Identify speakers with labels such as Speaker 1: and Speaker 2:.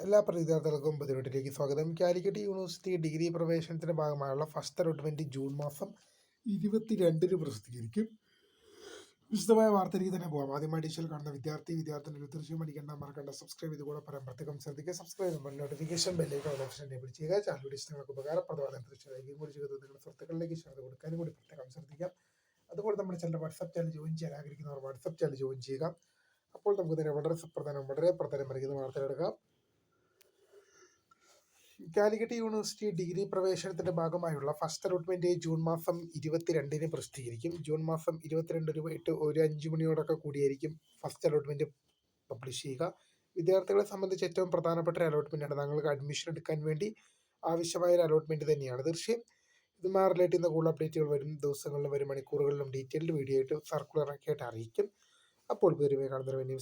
Speaker 1: എല്ലാ വിദ്യാർത്ഥികൾക്കും പുതിയ സ്വാഗതം. കാലിക്കറ്റ് യൂണിവേഴ്സിറ്റി ഡിഗ്രി പ്രവേശനത്തിന്റെ ഭാഗമായുള്ള ഫസ്റ്റ് അലോട്ട്മെന്റ് ജൂൺ മാസം 22-ന് പ്രസിദ്ധീകരിക്കും. വിശദമായ വാർത്തയിലേക്ക് തന്നെ പോകാം. ആദ്യമായി ഡിജിറ്റൽ കാണുന്ന വിദ്യാർത്ഥികൾ തീർച്ചയായും അടിക്കേണ്ട മറക്കേണ്ട സബ്സ്ക്രൈബ് ചെയ്ത് കൂടെ പറയാൻ പ്രത്യേകം ശ്രദ്ധിക്കുക. സബ്സ്ക്രൈബ് ചെയ്യുമ്പോൾ നോട്ടിഫിക്കേഷൻ ബെല്ലേക്ക് ഓപ്ഷൻ എനേബിൾ ചെയ്യുക. ചാനൽ ഇഷ്ടങ്ങൾക്ക് ഉപകാരപ്രദമാണ് തീർച്ചയായും കൂടി ചെയ്ത് നിങ്ങളുടെ സുഹൃത്തുക്കളിലേക്ക് ഷെയർ കൊടുക്കാനും കൂടി പ്രത്യേകം ശ്രദ്ധിക്കാം. അതുപോലെ നമ്മുടെ ചാനൽ വാട്സ്ആപ്പ് ചാനൽ ജോയിൻ ചെയ്യാൻ ആഗ്രഹിക്കുന്നവർ വാട്സ്ആപ്പ് ചാനൽ ജോയിൻ ചെയ്യുക. അപ്പോൾ നമുക്ക് തന്നെ വളരെ പ്രധാനമറിയുന്ന വാർത്തയെടുക്കാം. കാലിക്കറ്റ് യൂണിവേഴ്സിറ്റി ഡിഗ്രി പ്രവേശനത്തിന്റെ ഭാഗമായുള്ള ഫസ്റ്റ് അലോട്ട്മെന്റ് ജൂൺ മാസം 22-ന് പ്രസിദ്ധീകരിക്കും. ജൂൺ മാസം 22 വൈകിട്ട് 5 മണിയോടൊക്കെ കൂടിയായിരിക്കും ഫസ്റ്റ് അലോട്ട്മെന്റ് പബ്ലിഷ് ചെയ്യുക. വിദ്യാർത്ഥികളെ സംബന്ധിച്ച് ഏറ്റവും പ്രധാനപ്പെട്ട ഒരു അലോട്ട്മെന്റാണ്. താങ്കൾക്ക് അഡ്മിഷൻ എടുക്കാൻ വേണ്ടി ആവശ്യമായ ഒരു അലോട്ട്മെന്റ് തന്നെയാണ്. തീർച്ചയായും ഇതുമായി റിലേറ്റ് ചെയ്യുന്ന കൂടുതൽ അപ്ഡേറ്റുകൾ വരും ദിവസങ്ങളിലും വരും മണിക്കൂറുകളിലും ഡീറ്റെയിൽഡ് വീഡിയോ ആയിട്ട് സർക്കുലർ ആയിട്ട് അറിയിക്കും. അപ്പോൾ കാണുന്നതിന് വേണ്ടി